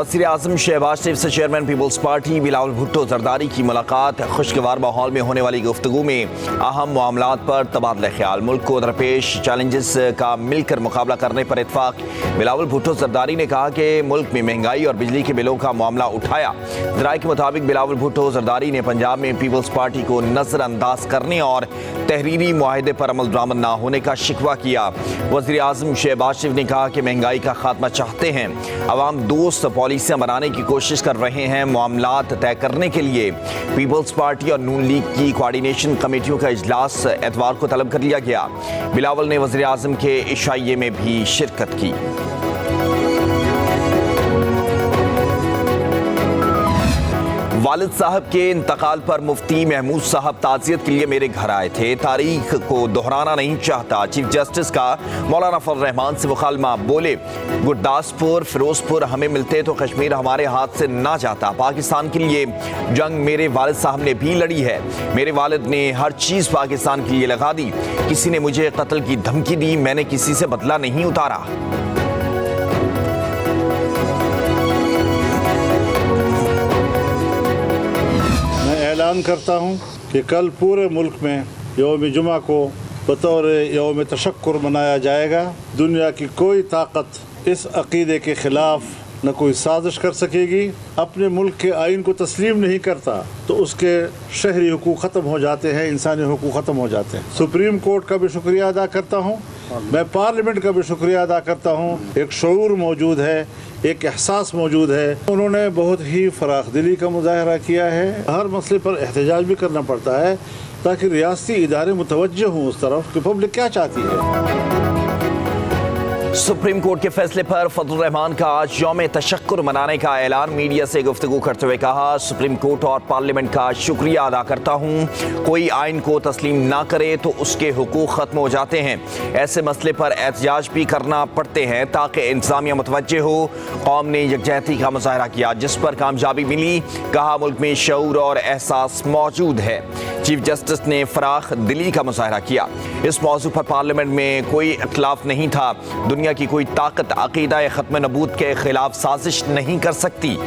वज़ीर आज़म शहबाज शरीफ से chairman Peoples Party Bilawal Bhutto Zardari की मुलाकात। खुशगवार माहौल में होने वाली गुफ्तगू में अहम मामलात पर तबादला ख्याल। मुल्क को दरपेश चैलेंजेस का मिलकर मुकाबला करने पर इत्फाक। बिलावल भुट्टो जरदारी ने कहा कि मुल्क में महंगाई और बिजली के बिलों का मामला उठाया। ज़राए के मुताबिक बिलावल भुट्टो जरदारी ने पंजाब में पीपल्स पार्टी को नज़रअंदाज करने और तहरीरी मुआहदे पर अमल दरामद न होने का शिकवा किया। वज़ीर आज़म शहबाज शरीफ ने कहा कि महंगाई का खात्मा चाहते हैं, अवाम दोस्त पॉलिसियां बनाने की कोशिश कर रहे हैं। मामलात तय करने के लिए पीपल्स पार्टी और नून लीग की कोऑर्डिनेशन कमेटियों का इजलास एतवार को तलब कर लिया गया। बिलावल ने वज़ीर आज़म के इशाइये में भी शिरकत की। वालिद साहब के इंतकाल पर मुफ्ती महमूद साहब ताज़ियत के लिए मेरे घर आए थे। तारीख को दोहराना नहीं चाहता। चीफ जस्टिस का मौलाना फजल रहमान से मुखालमा। बोले गुरदासपुर फिरोजपुर हमें मिलते तो कश्मीर हमारे हाथ से ना जाता। पाकिस्तान के लिए जंग मेरे वालिद साहब ने भी लड़ी है। मेरे वालिद ने हर चीज़ पाकिस्तान के लिए लगा दी। किसी ने मुझे कत्ल की धमकी दी, मैंने किसी से बदला नहीं उतारा। ऐलान करता हूँ कि कल पूरे मुल्क में यौम जुमा को बतौर यौम तशक्कुर मनाया जाएगा। दुनिया की कोई ताकत इस अक़ीदे के ख़िलाफ़ न कोई साजिश कर सकेगी। अपने मुल्क के आइन को तस्लीम नहीं करता तो उसके शहरी हुकूक ख़त्म हो जाते हैं, इंसानी हुकूक ख़त्म हो जाते हैं। सुप्रीम कोर्ट का भी शुक्रिया अदा करता हूँ, मैं पार्लियामेंट का भी शुक्रिया अदा करता हूँ। एक शऊर मौजूद है, एक एहसास मौजूद है। उन्होंने बहुत ही फराख दिली का मुजाहरा किया है। हर मसले पर एहतजाज भी करना पड़ता है ताकि रियासती इदारे मुतवज्जह हों उस तरफ कि पब्लिक क्या चाहती है। सुप्रीम कोर्ट के फैसले पर फजल रहमान का आज यौम तशक्कुर मनाने का ऐलान। मीडिया से गुफ्तगू करते हुए कहा, सुप्रीम कोर्ट और पार्लियामेंट का शुक्रिया अदा करता हूँ। कोई आइन को तस्लीम ना करे तो उसके हुकूक ख़त्म हो जाते हैं। ऐसे मसले पर एहतजाज भी करना पड़ते हैं ताकि इंतज़ामिया मुतवज्जे हो। कौम ने यकजहती का मुजाहरा किया जिस पर कामयाबी मिली। कहा मुल्क में शऊर और एहसास मौजूद है। चीफ जस्टिस ने फराख दिली का मुजाहरा किया। इस मौजू पर पार्लियामेंट में कोई इख्तिलाफ नहीं था। दुनिया की कोई ताकत अक़ीदा ख़त्म नबूत के खिलाफ साजिश नहीं कर सकती।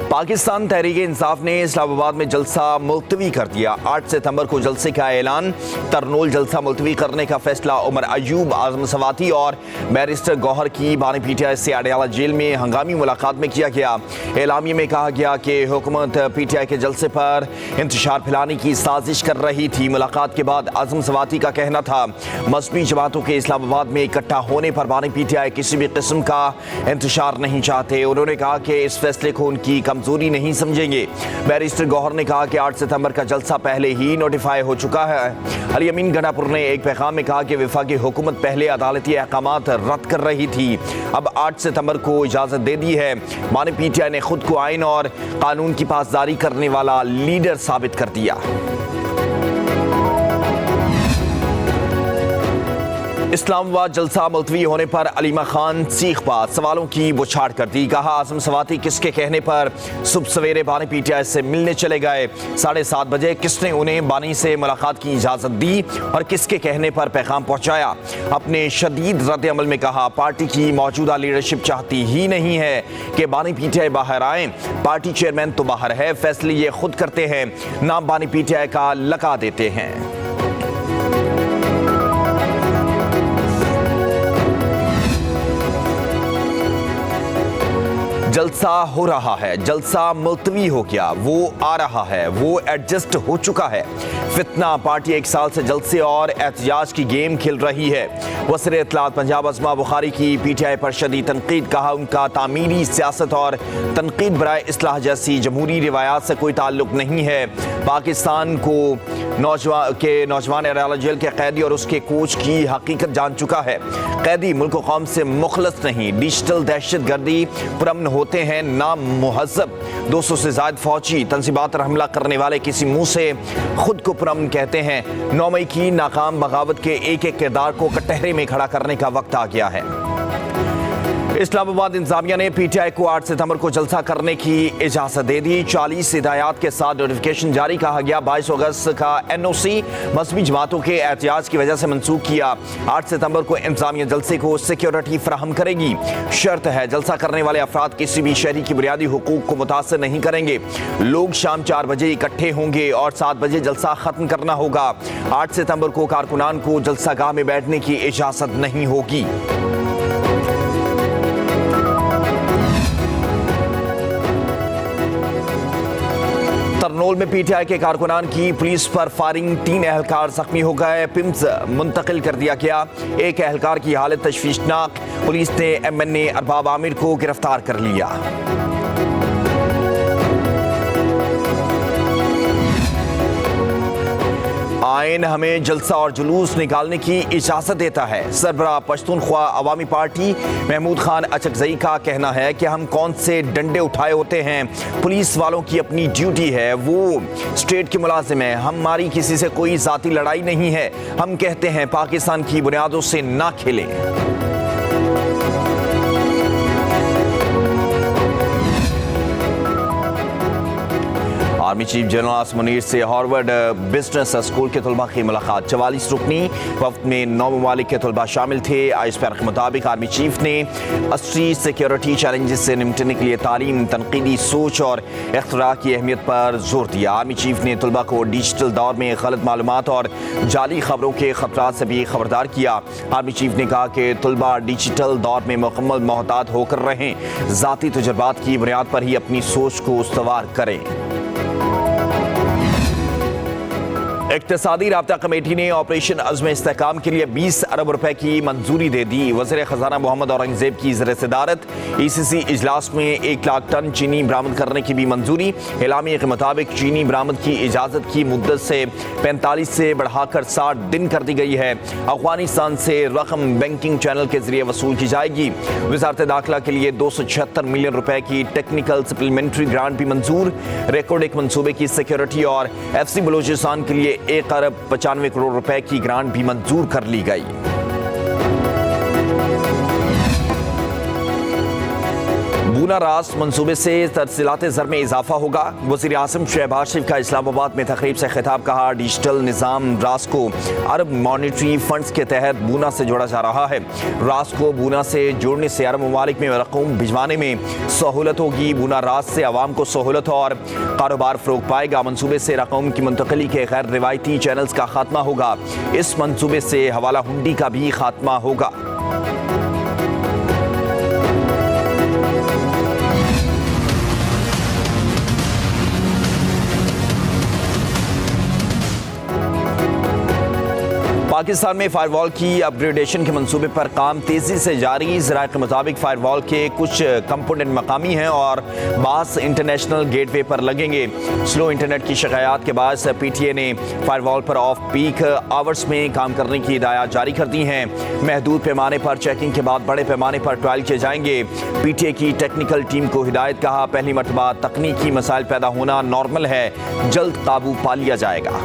पाकिस्तान तहरीक इंसाफ ने इस्लामाबाद में जलसा मुलतवी कर दिया। 8 सितंबर को जलसे का ऐलान। तरनोल जलसा मुलतवी करने का फैसला। उमर अयूब, आज़म सवाती और बैरिस्टर गौहर की बानी पीटीआई से अडयाला जेल में हंगामी मुलाकात में किया गया। एलामिया में कहा गया कि हुकूमत पीटीआई के जलसे पर इंतशार फैलाने की साजिश कर रही थी। मुलाकात के बाद आज़म सवाती का कहना था, मजहबी जमातों के इस्लामाबाद में इकट्ठा होने पर बानी पीटीआई किसी भी किस्म का इंतशार नहीं चाहते। उन्होंने कहा कि इस फैसले को उनकी कमजोरी नहीं समझेंगे। बैरिस्टर गौहर ने कहा कि 8 सितंबर का जलसा पहले ही नोटिफाई हो चुका है। अली अमीन गनापुर ने एक पैगाम में कहा कि वफाकी हुकूमत पहले अदालती अहकामात रद्द कर रही थी, अब 8 सितंबर को इजाज़त दे दी है। बानी पीटीआई ने खुद को आइन और कानून की पासदारी करने वाला लीडर साबित कर दिया। इस्लामाबाद जलसा मुलतवी होने पर अलीमा खान सीखबाज सवालों की बुछाड़ कर दी। कहा, आज़म सवाती किसके कहने पर सुबह सवेरे बानी पीटीआई से मिलने चले गए? 7:30 बजे किसने उन्हें बानी से मुलाकात की इजाज़त दी और किसके कहने पर पैगाम पहुंचाया? अपने शदीद रद्द अमल में कहा, पार्टी की मौजूदा लीडरशिप चाहती ही नहीं है कि बानी पीटीआई बाहर आए। पार्टी चेयरमैन तो बाहर है, फैसले ये खुद करते हैं, नाम बानी पीटीआई का लगा देते हैं। जलसा हो रहा है, जलसा मुलतवी हो गया, वो आ रहा है, वो एडजस्ट हो चुका है। फितना पार्टी 1 साल से जलसे और एहतजाज की गेम खेल रही है। वज़ीर इत्तलात पंजाब अज़मा बुखारी की पीटीआई पर शदीद तनकीद। कहा, उनका तामीरी सियासत और तनकीद बराए इस्लाह जैसी जमहूरी रिवायात से कोई ताल्लुक नहीं है। पाकिस्तान को नौजवान अडयाला जेल के कैदी और उसके कोच की हकीकत जान चुका है। कैदी मुल्क कौम से मुखलस नहीं, डिजिटल दहशत गर्दी पुरअमन होते हैं, नाम मुहज़्ज़ब। 200 से ज़ायद फौजी तंजीबात पर हमला करने वाले किसी मुंह से खुद को पुरअमन कहते हैं। 9 मई की नाकाम बगावत के एक एक किरदार को कटहरे में खड़ा करने का वक्त आ गया है। इस्लामाबाद इंतजामिया ने पीटीआई को 8 सितंबर को जलसा करने की इजाजत दे दी। 40 हिदायत के साथ नोटिफिकेशन जारी, कहा गया 22 अगस्त का एनओसी मजहबी जमातों के एहतियाज की वजह से मंसूख किया। 8 सितंबर को इंतजामिया जलसे को सिक्योरिटी फराहम करेगी। शर्त है जलसा करने वाले अफराद किसी भी शहरी की बुनियादी हुकूक को मुतासर नहीं करेंगे। लोग शाम 4 बजे इकट्ठे होंगे और 7 बजे जलसा खत्म करना होगा। 8 सितंबर को कारकुनान को जलसागाह में बैठने की इजाजत नहीं होगी। तरनोल में पीटीआई के कारकुनान की पुलिस पर फायरिंग, 3 एहलकार जख्मी हो गए। पिम्स मुंतकिल कर दिया गया। एक एहलकार की हालत तशवीशनाक। पुलिस ने एमएनए अरबाब आमिर को गिरफ्तार कर लिया। आइन हमें जलसा और जुलूस निकालने की इजाजत देता है। सरबराह पश्तूनख्वा अवामी पार्टी महमूद खान अचकजई का कहना है कि हम कौन से डंडे उठाए होते हैं, पुलिस वालों की अपनी ड्यूटी है, वो स्टेट के मुलाजिम है। हमारी किसी से कोई जाती लड़ाई नहीं है। हम कहते हैं पाकिस्तान की बुनियादों से ना खेलें। Army chief general Asim Munir से हार्वर्ड बिजनेस स्कूल के तलबा की मुलाकात। 44 रुकनी वफ्द में 9 ममालिक के तलबा शामिल थे। आईएसपीआर के मुताबिक आर्मी चीफ ने असली सिक्योरिटी चैलेंजेस से निपटने के लिए तालीम, तनकीदी सोच और इख्तरा की अहमियत पर जोर दिया। आर्मी चीफ ने तलबा को डिजिटल दौर में गलत मालूमात और जाली खबरों के खतरात से भी खबरदार किया। आर्मी चीफ ने कहा कि तलबा डिजिटल दौर में मुकम्मल मोहतात होकर रहें, ज़ाती तजुर्बात की बुनियाद पर ही अपनी सोच को उस्तवार करें। इक्तिसादी राब्ता कमेटी ने ऑपरेशन अज़्म इस्तेहकाम के लिए 20 अरब रुपए की मंजूरी दे दी। वज़ीर ख़ज़ाना मोहम्मद औरंगज़ेब की ज़ेर सदारत ECC इजलास में 1 लाख टन चीनी बरामद करने की भी मंजूरी। एलामिया के मुताबिक चीनी बरामद की इजाज़त की मुद्दत से 45 से बढ़ाकर 60 दिन कर दी गई है। अफगानिस्तान से रकम बैंकिंग चैनल के जरिए वसूल की जाएगी। वज़ारत दाखिला के लिए 276 मिलियन रुपए की टेक्निकल सप्लीमेंट्री ग्रांट भी मंजूर। रिकॉर्ड एक मनसूबे की सिक्योरिटी और FC बलूचिस्तान के लिए 1 अरब 95 करोड़ रुपए की ग्रांट भी मंजूर कर ली गई। बूना रास मंसूबे से तरसीलात ज़र में इजाफा होगा। वज़ीर आज़म शहबाज शरीफ का इस्लामाबाद में तकरीब से खिताब, कहा डिजिटल निज़ाम रास को अरब मॉनिटरी फंड्स के तहत बूना से जोड़ा जा रहा है। रास को बूना से जोड़ने से अरब ममालिक में रकूम भिजवाने में सहूलत होगी। बूना रास से आवाम को सहूलत और कारोबार फ़रोग पाएगा। मनसूबे से रकूम की मुंतकली के गैर रिवायती चैनल्स का खात्मा होगा। इस मनसूबे से हवाला हुंडी का भी खात्मा होगा। पाकिस्तान में फायरवॉल की अपग्रेडेशन के मंसूबे पर काम तेजी से जारी। ज़राए के मुताबिक फायरवॉल के कुछ कंपोनेंट मकामी हैं और बास इंटरनेशनल गेटवे पर लगेंगे। स्लो इंटरनेट की शिकायत के बाद PTA ने फायरवॉल पर ऑफ पीक आवर्स में काम करने की हिदायत जारी कर दी हैं। महदूद पैमाने पर चेकिंग के बाद बड़े पैमाने पर ट्रायल किए जाएंगे। PTA की टेक्निकल टीम को हिदायत, कहा पहली मरतबा तकनीकी मसाइल पैदा होना नॉर्मल है, जल्द काबू पा लिया जाएगा।